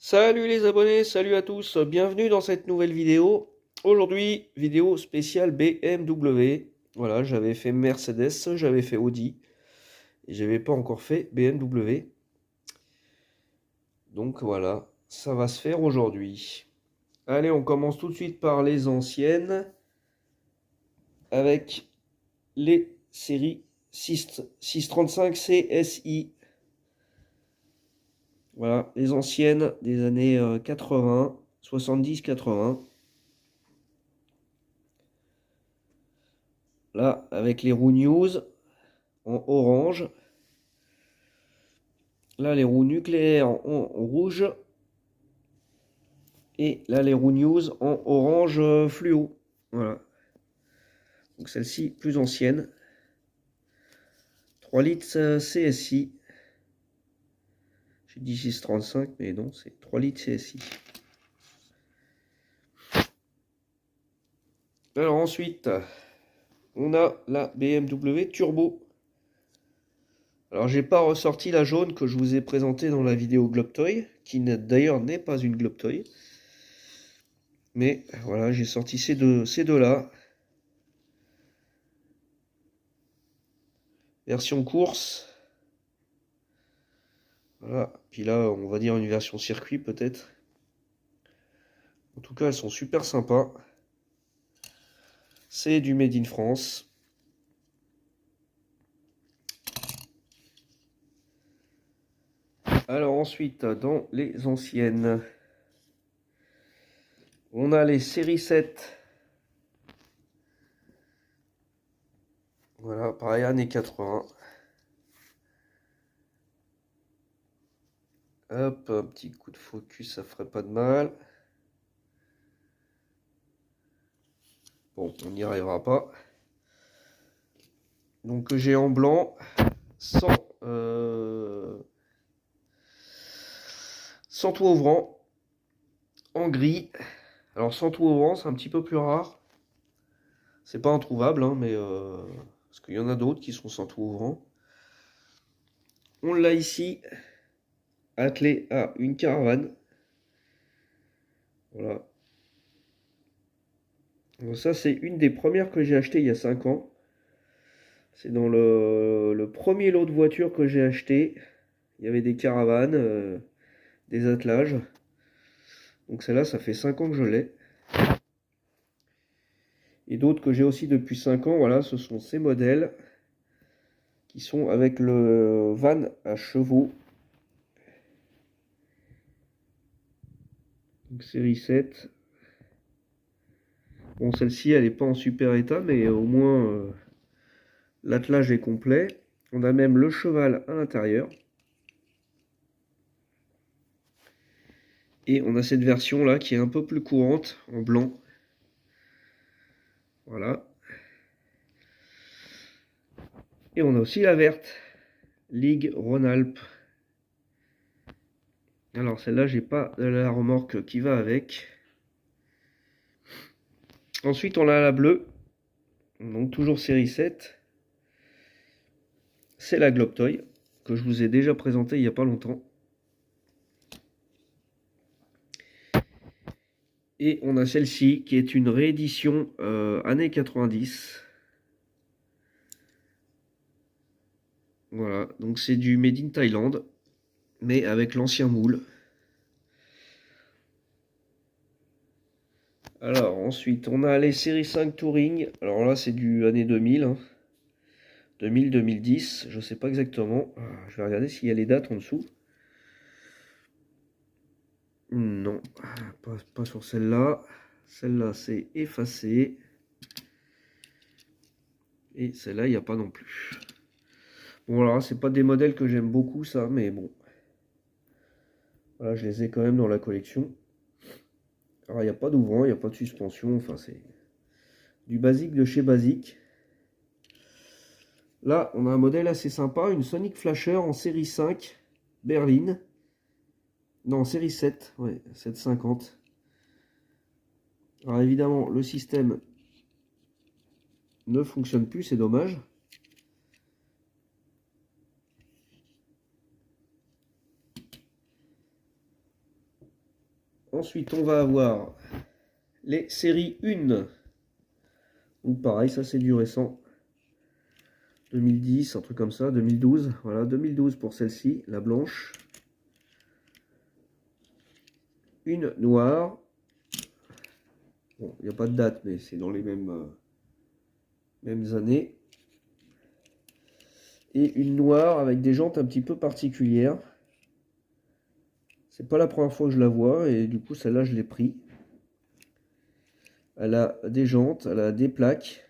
Salut les abonnés, salut à tous, bienvenue dans cette nouvelle vidéo. Aujourd'hui, vidéo spéciale BMW. Voilà, j'avais fait Mercedes, j'avais fait Audi, et j'avais pas encore fait BMW. Donc voilà, ça va se faire aujourd'hui. Allez, on commence tout de suite par les anciennes, avec les séries 635 CSI. Voilà, les anciennes des années 80, 70-80. Là, avec les roues news en orange. Là, les roues nucléaires en rouge. Et là, les roues news en orange fluo. Voilà. Donc celle-ci, plus ancienne. 3 litres CSI. J'ai dit 635, mais non, c'est 3 litres CSI. Alors ensuite, on a la BMW Turbo. Alors j'ai pas ressorti la jaune que je vous ai présentée dans la vidéo Globetoy, qui d'ailleurs n'est pas une Globetoy. Mais voilà, j'ai sorti ces deux-là. Version course. Voilà. Puis là, on va dire une version circuit peut-être. En tout cas, elles sont super sympas. C'est du Made in France. Alors ensuite, dans les anciennes, on a les séries 7. Voilà, pareil, années 80. Hop, un petit coup de focus, ça ferait pas de mal. Bon, on n'y arrivera pas. Donc j'ai en blanc, sans tout ouvrant, en gris. Alors sans tout ouvrant, c'est un petit peu plus rare. C'est pas introuvable, hein, mais parce qu'il y en a d'autres qui sont sans tout ouvrant. On l'a ici, attelé à une caravane. Voilà. Donc ça, c'est une des premières que j'ai achetées il y a 5 ans. C'est dans le premier lot de voitures que j'ai acheté. Il y avait des caravanes, des attelages. Donc celle-là, ça fait 5 ans que je l'ai. Et d'autres que j'ai aussi depuis 5 ans, voilà, ce sont ces modèles qui sont avec le van à chevaux. Donc série 7. Bon, celle-ci, elle n'est pas en super état, mais au moins l'attelage est complet. On a même le cheval à l'intérieur. Et on a cette version là qui est un peu plus courante, en blanc. Voilà. Et on a aussi la verte, Ligue Rhône-Alpes. Alors celle-là, j'ai pas la remorque qui va avec. Ensuite, on a la bleue, donc toujours série 7. C'est la Globetoy, que je vous ai déjà présentée il n'y a pas longtemps. Et on a celle-ci, qui est une réédition années 90. Voilà, donc c'est du Made in Thailand, mais avec l'ancien moule. Alors ensuite, on a les séries 5 Touring. Alors là, c'est du année 2000. Hein. 2000-2010, je sais pas exactement. Je vais regarder s'il y a les dates en dessous. Non, pas sur celle-là. Celle-là, c'est effacé. Et celle-là, il n'y a pas non plus. Bon, alors, c'est pas des modèles que j'aime beaucoup, ça, mais bon. Voilà, je les ai quand même dans la collection. Alors, il n'y a pas d'ouvrant, il n'y a pas de suspension. Enfin, c'est du basique de chez Basique. Là, on a un modèle assez sympa, une Sonic Flasher en série 5, berline. Non, série 7, ouais, 750. Alors évidemment, le système ne fonctionne plus, c'est dommage. Ensuite, on va avoir les séries 1. Donc pareil, ça c'est du récent. 2010, un truc comme ça, 2012. Voilà, 2012 pour celle-ci, la blanche. Une noire. Bon, il n'y a pas de date, mais c'est dans les mêmes années. Et une noire avec des jantes un petit peu particulières. C'est pas la première fois que je la vois, et du coup celle-là je l'ai pris. Elle a des jantes, elle a des plaques.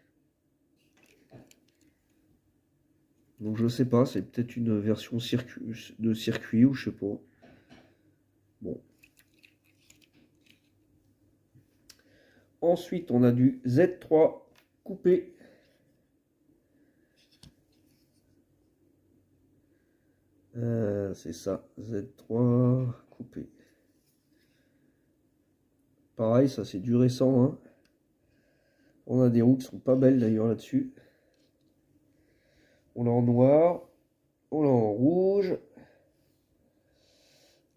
Donc je sais pas, c'est peut-être une version de circuit ou je sais pas. Bon. Ensuite on a du Z3 coupé. C'est ça, Z3 coupé. Pareil, ça c'est du récent, hein. On a des roues qui sont pas belles d'ailleurs là-dessus. On l'a en noir, on l'a en rouge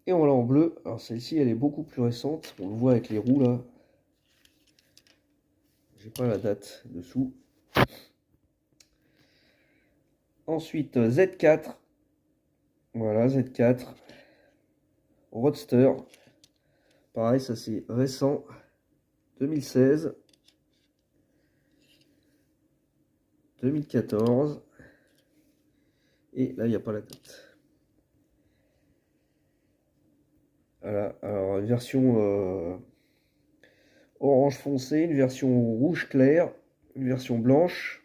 et on l'a en bleu. Alors celle-ci elle est beaucoup plus récente, on le voit avec les roues là. J'ai pas la date dessous. Ensuite Z4. Voilà, Z4. Roadster. Pareil, ça c'est récent. 2016. 2014. Et là, il n'y a pas la date. Voilà, alors une version orange foncé, une version rouge clair, une version blanche.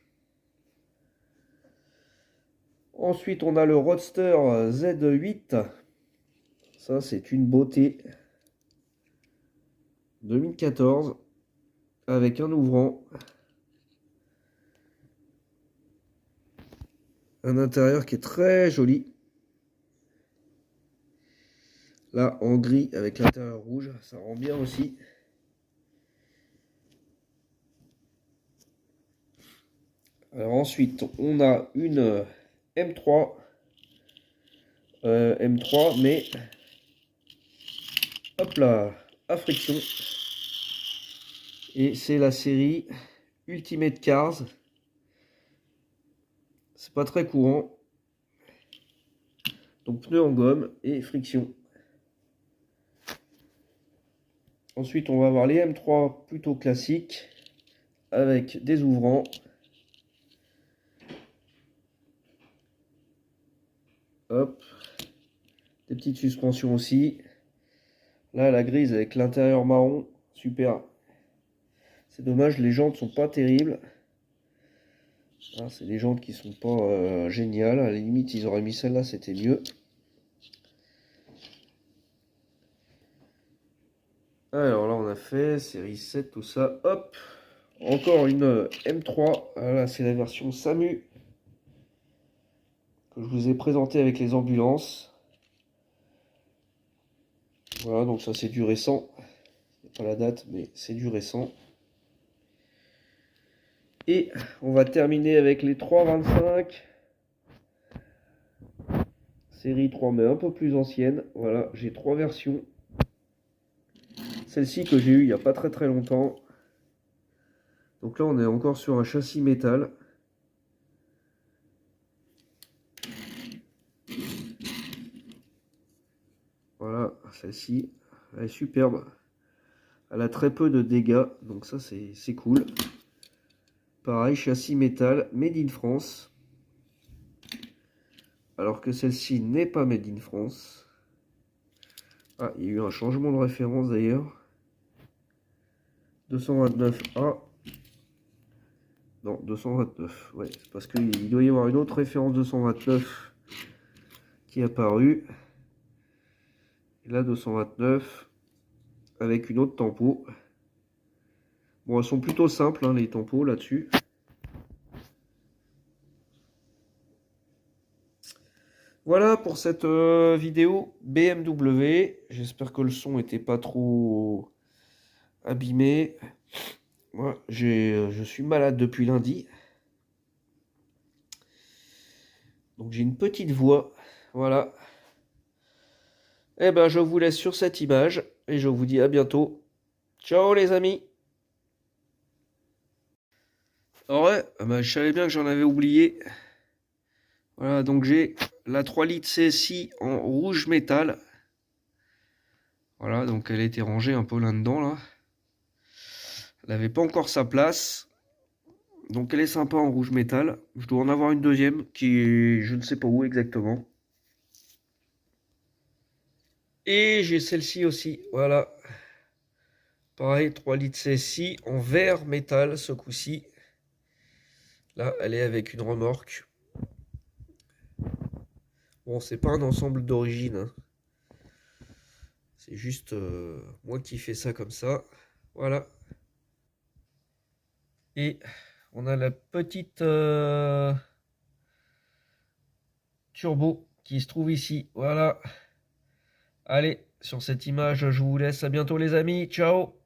Ensuite, on a le Roadster Z8. Ça, c'est une beauté. 2014. Avec un ouvrant. Un intérieur qui est très joli. Là, en gris avec l'intérieur rouge. Ça rend bien aussi. Alors ensuite, on a une M3. M3, mais hop là, à friction. Et c'est la série Ultimate Cars. C'est pas très courant. Donc pneus en gomme et friction. Ensuite, on va avoir les M3 plutôt classiques avec des ouvrants. Hop. Des petites suspensions aussi. Là, la grise avec l'intérieur marron. Super. C'est dommage, les jantes sont pas terribles. Ah, c'est des jantes qui sont pas géniales. À la limite, ils auraient mis celle-là, c'était mieux. Alors là, on a fait série 7, tout ça. Hop. Encore une M3. Voilà, c'est la version SAMU que je vous ai présentée avec les ambulances. Voilà, donc ça c'est du récent. Pas la date, mais c'est du récent. Et on va terminer avec les 325. Série 3, mais un peu plus ancienne. Voilà, j'ai 3 versions. Celle-ci que j'ai eue il n'y a pas très longtemps. Donc là, on est encore sur un châssis métal. Voilà, celle-ci, elle est superbe. Elle a très peu de dégâts, donc ça c'est cool. Pareil, châssis métal, made in France. Alors que celle-ci n'est pas made in France. Ah, il y a eu un changement de référence d'ailleurs. 229A. Non, 229. Ouais, parce qu'il doit y avoir une autre référence 229 qui est apparue. Et là, 229 avec une autre tempo. Bon, elles sont plutôt simples, hein, les tempos là-dessus. Voilà pour cette vidéo BMW. J'espère que le son n'était pas trop abîmé. Moi, je suis malade depuis lundi. Donc j'ai une petite voix. Voilà. Eh ben, je vous laisse sur cette image et je vous dis à bientôt. Ciao les amis. Ouais, bah, je savais bien que j'en avais oublié. Voilà, donc j'ai la 3 litres CSI en rouge métal. Voilà, donc elle a été rangée un peu là-dedans, là. Elle n'avait pas encore sa place. Donc elle est sympa en rouge métal. Je dois en avoir une deuxième qui est je ne sais pas où exactement. Et j'ai celle-ci aussi, voilà. Pareil, 3 litres CSI en vert métal ce coup-ci. Là, elle est avec une remorque. Bon, c'est pas un ensemble d'origine, hein. C'est juste moi qui fais ça comme ça. Voilà. Et on a la petite turbo qui se trouve ici. Voilà. Allez, sur cette image, je vous laisse. À bientôt les amis. Ciao.